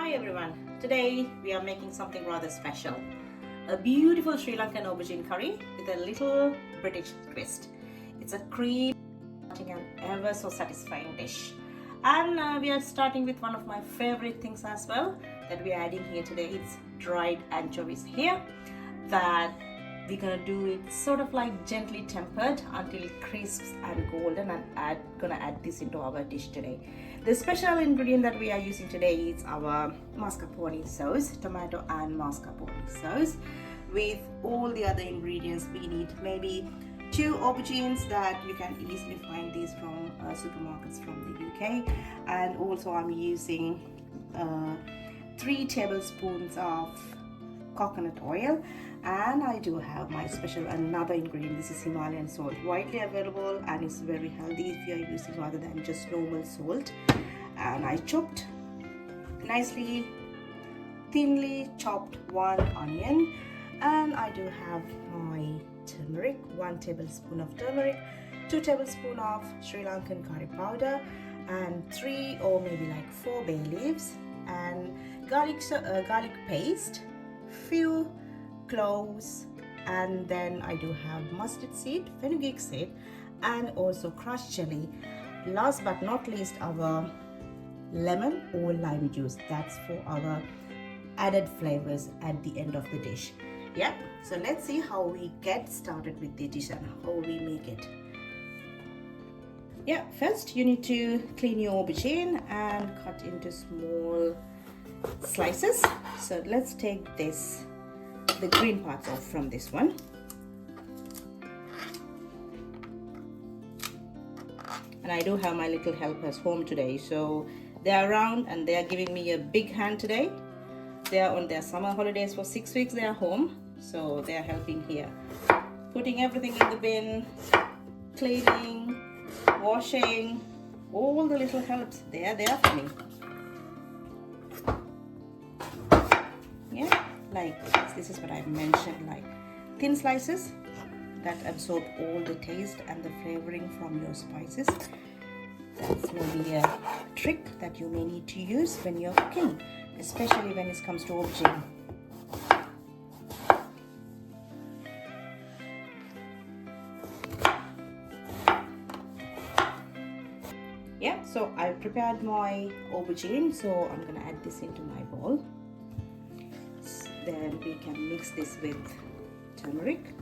Hi everyone, today we are making something rather special. A beautiful Sri Lankan aubergine curry with a little British twist. It's a creamy and ever so satisfying dish. And we are starting with one of my favorite things as well that we are adding here today. It's dried anchovies here that we're gonna do it sort of like gently tempered until it crisps and golden, and gonna add this into our dish today. The special ingredient that we are using today is our mascarpone sauce, tomato and mascarpone sauce. With all the other ingredients, we need maybe 2 aubergines that you can easily find these from supermarkets from the UK, and also I'm using 3 tablespoons of coconut oil, and I do have my special another ingredient. This is Himalayan salt, widely available and it's very healthy if you are using rather than just normal salt. And I chopped nicely thinly chopped 1 onion, and I do have my turmeric, 1 tablespoon of turmeric, 2 tablespoons of Sri Lankan curry powder, and 3 or maybe like 4 bay leaves, and garlic paste, few cloves, and then I do have mustard seed, fenugreek seed, and also crushed chili. Last but not least, our lemon or lime juice. That's for our added flavors at the end of the dish. Yeah, so let's see how we get started with the dish and how we make it. Yeah, first you need to clean your aubergine and cut into small slices. So let's take the green parts off from this one. And I do have my little helpers home today, so they are around and they are giving me a big hand today. They are on their summer holidays for 6 weeks. They are home, so they are helping here, putting everything in the bin, cleaning, washing, all the little helps. They are there for me. Yeah, like this is what I mentioned, like thin slices that absorb all the taste and the flavoring from your spices. That's maybe a trick that you may need to use when you're cooking, especially when it comes to aubergine. Yeah, so I prepared my aubergine, so I'm gonna add this into my bowl. Then we can mix this with turmeric.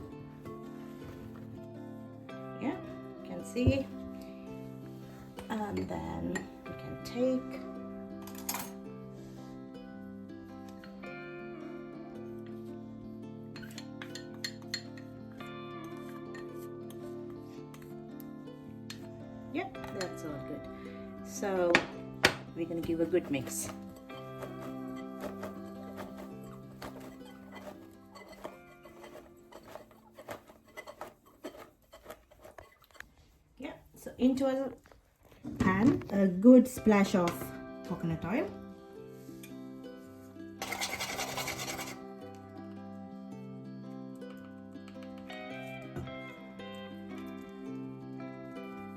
Yeah, you can see. And then we can take yeah, that's all good. So we're gonna give a good mix. Yeah, so into a pan, a good splash of coconut oil.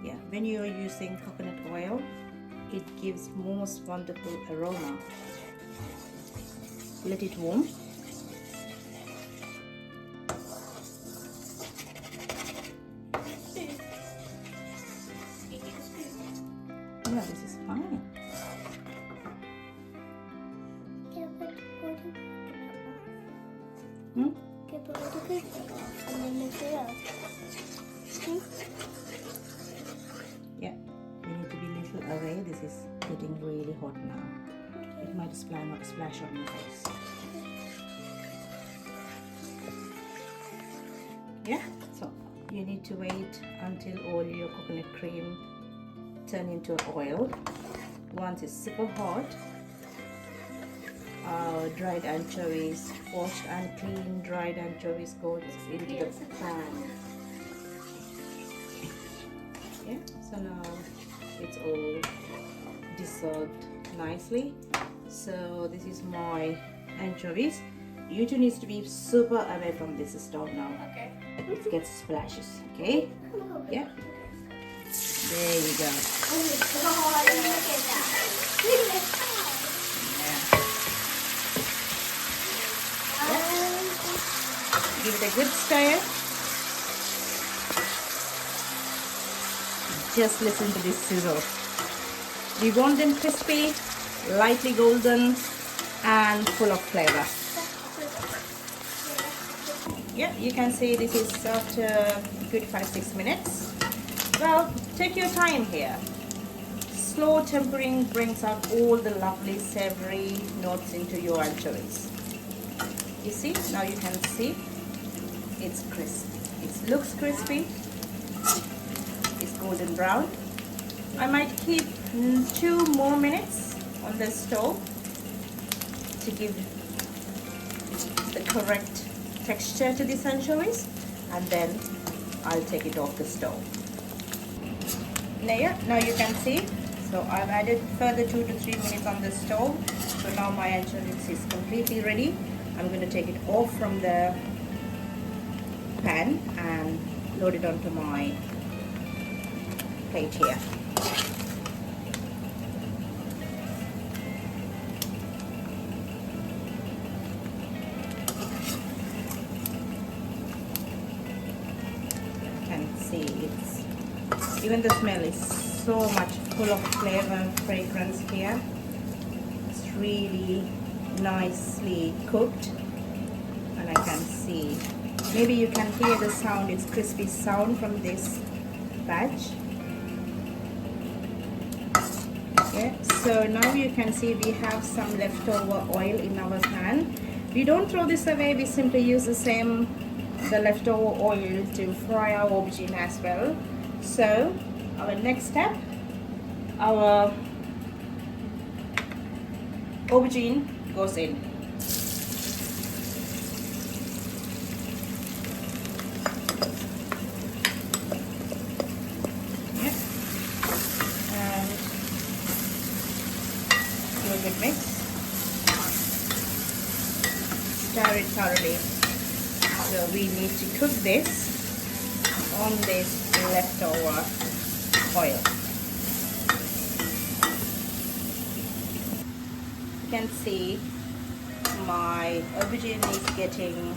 Yeah, when you are using coconut oil, it gives most wonderful aroma. Let it warm. Yeah, this is fine. Yeah, you need to be a little away. This is getting really hot now. It might splash on your face. Yeah, so you need to wait until all your coconut cream turn into oil. Once it's super hot, dried anchovies, washed and clean dried anchovies, go into the pan. Yeah, so now it's all dissolved nicely. So this is my anchovies. You two needs to be super away from this stove now. Okay. It gets splashes. Okay. Yeah. There you go. Oh my God, look at that. Yeah. give it a good stir. Just listen to this sizzle. We want them crispy, lightly golden, and full of flavor. Yeah, you can see this is after good 5-6 minutes. Well, take your time here. Slow tempering brings out all the lovely savory notes into your anchovies. You see, now you can see it's crispy. It looks crispy. It's golden brown. I might keep 2 more minutes on the stove to give the correct texture to these anchovies, and then I'll take it off the stove. Now you can see, so I've added further 2 to 3 minutes on the stove. So now my anchovies is completely ready. I'm going to take it off from the pan and load it onto my plate here. You can see even the smell is so much full of flavor and fragrance here. It's really nicely cooked, and I can see, maybe you can hear the sound, it's crispy sound from this batch. Okay, so now you can see we have some leftover oil in our pan. We don't throw this away, we simply use the leftover oil to fry our aubergine as well. So our next step, our aubergine goes in. Yep. And do a good mix. Stir it thoroughly. So we need to cook this on this leftover oil. You can see my aubergine is getting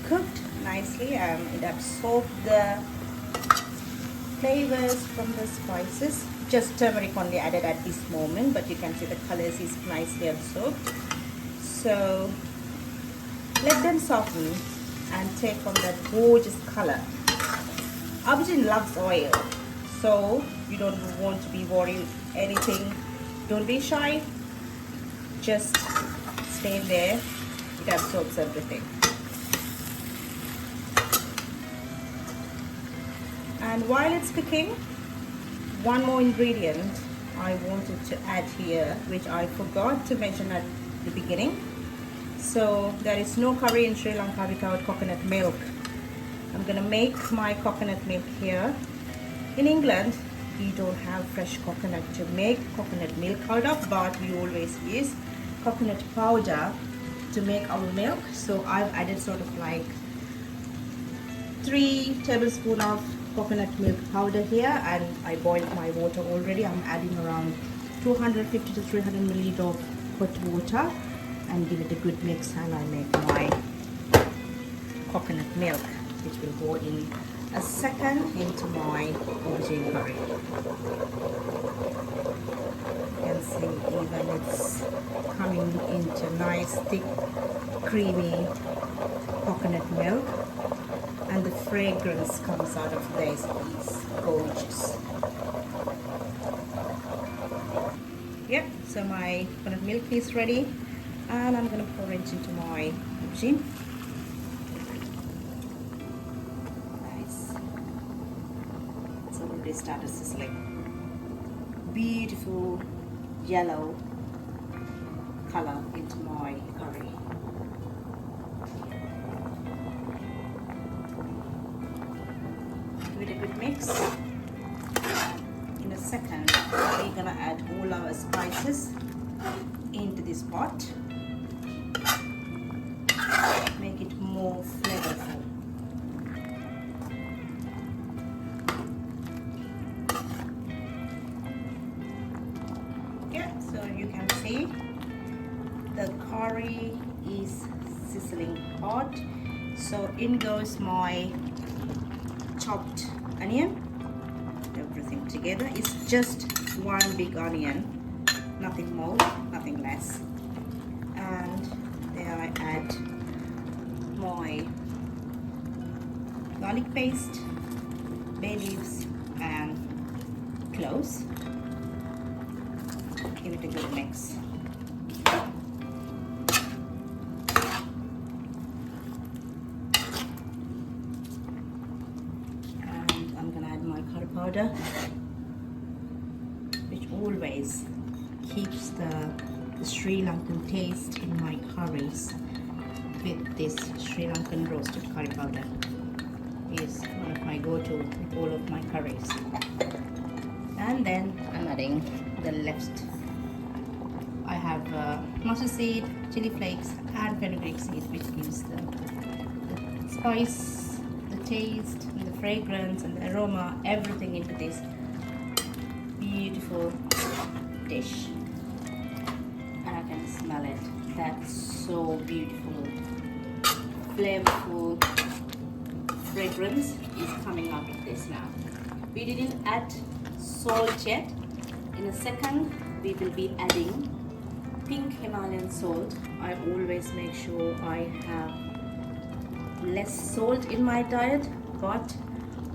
cooked nicely, and it absorbed the flavors from the spices. Just turmeric only added at this moment, but you can see the colors is nicely absorbed. So let them soften and take on that gorgeous color. Aubergine loves oil, so you don't want to be worried anything. Don't be shy. Just stay there. It absorbs everything. And while it's cooking, one more ingredient I wanted to add here, which I forgot to mention at the beginning. So there is no curry in Sri Lanka without coconut milk. I'm gonna make my coconut milk here. In England, we don't have fresh coconut to make coconut milk out of, but we always use coconut powder to make our milk. So I've added sort of like 3 tablespoons of coconut milk powder here, and I boiled my water already. I'm adding around 250 to 300 milliliters of hot water and give it a good mix, and I make my coconut milk, which will go in a second into my aubergine curry. You can see even it's coming into nice thick creamy coconut milk, and the fragrance comes out of this is gorgeous. Yep, so my coconut milk is ready, and I'm gonna pour it into my aubergine. Already started sizzling. Beautiful yellow color into my curry. Give it a good mix. In a second, we're gonna add all our spices into this pot. Make it more flavorful. So you can see the curry is sizzling hot. So in goes my chopped onion. Everything together. It's just one big onion, nothing more, nothing less. And there I add my garlic paste, bay leaves and cloves. Give it a good mix. And I'm gonna add my curry powder, which always keeps the Sri Lankan taste in my curries. With this Sri Lankan roasted curry powder is one of my go-to with all of my curries. And then I'm adding the left. I have mustard seed, chili flakes and fenugreek seed, which gives the spice, the taste and the fragrance and the aroma, everything into this beautiful dish. And I can smell it. That's so beautiful, flavorful fragrance is coming out of this now. We didn't add salt yet. In a second we will be adding pink Himalayan salt. I always make sure I have less salt in my diet, but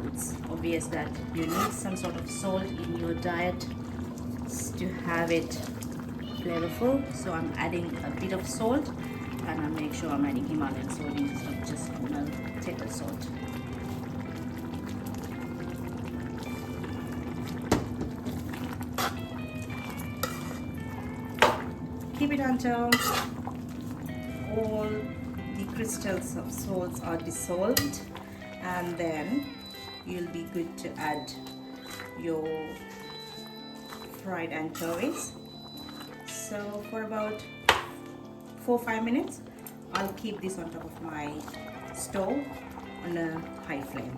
it's obvious that you need some sort of salt in your diet to have it flavorful. So I'm adding a bit of salt, and I make sure I'm adding Himalayan salt instead of just table salt. Keep it until all the crystals of salts are dissolved, and then you'll be good to add your fried anchovies. So for about 4-5 minutes I'll keep this on top of my stove on a high flame.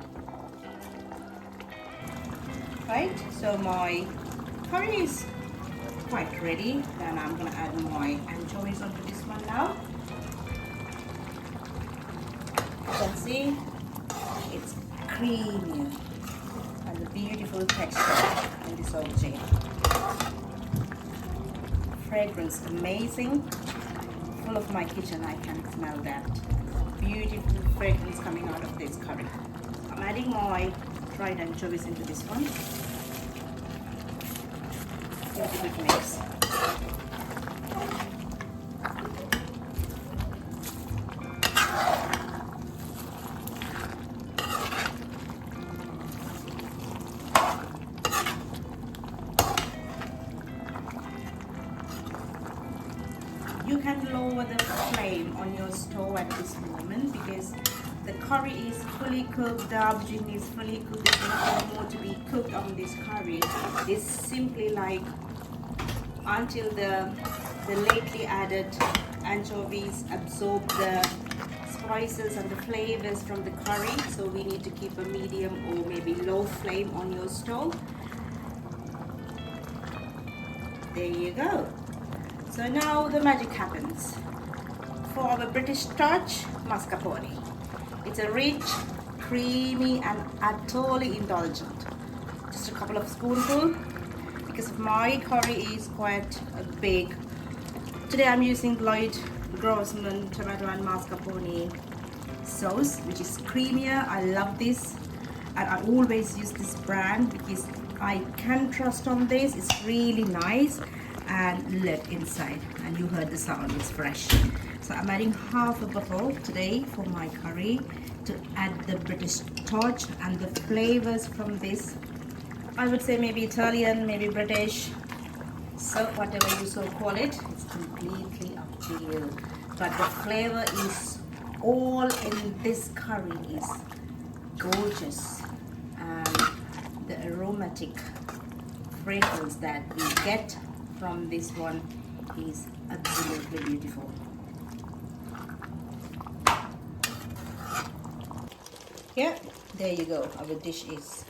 Right, so my curry is quite ready. Then I'm gonna add my anchovies onto this one now. You can see it's creamy and the beautiful texture in this aubergine. Fragrance amazing. Full of my kitchen, I can smell that beautiful fragrance coming out of this curry. I'm adding my fried anchovies into this one. Give it a good mix. You can lower the flame on your stove at this moment because the curry is fully cooked, the aubergine is fully cooked. There's nothing more to be cooked on this curry. It's simply like until the lately added anchovies absorb the spices and the flavors from the curry. So we need to keep a medium or maybe low flame on your stove. There you go. So now the magic happens. For our British touch, mascarpone. It's a rich, creamy and utterly indulgent. Just a couple of spoonfuls because my curry is quite big. Today I'm using Lloyd Grossman tomato and mascarpone sauce, which is creamier. I love this, and I always use this brand because I can trust on this. It's really nice. And look inside, and you heard the sound, it's fresh. So I'm adding half a bottle today for my curry to add the British touch and the flavors from this. I would say maybe Italian, maybe British, so whatever you so call it, it's completely up to you. But the flavor is all in this curry is gorgeous, and the aromatic fragrance that we get from this one is absolutely beautiful. Yeah, there you go. Our dish is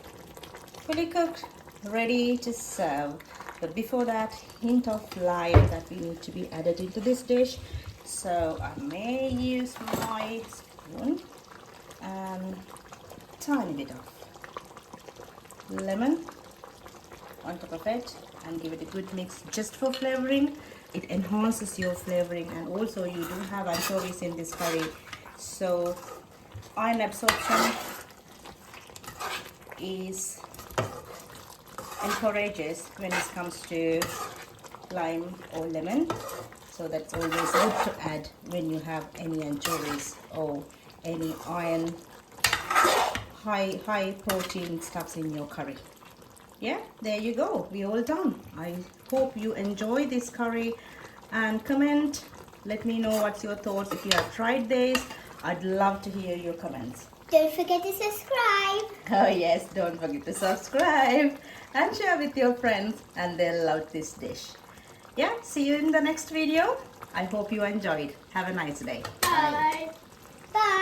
fully cooked, ready to serve. But before that, hint of lime that we need to be added into this dish. So I may use my spoon and tiny bit of lemon on top of it, and give it a good mix just for flavoring. It enhances your flavoring, and also you do have anchovies in this curry, so iron absorption is encourages when it comes to lime or lemon, so that's always good to add when you have any anchovies or any iron high protein stuffs in your curry. Yeah, there you go, we're all done. I hope you enjoy this curry, and comment, let me know what's your thoughts. If you have tried this, I'd love to hear your comments. Don't forget to subscribe. Oh yes, don't forget to subscribe and share with your friends, and they'll love this dish. Yeah, see you in the next video. I hope you enjoyed. Have a nice day. Bye. Bye.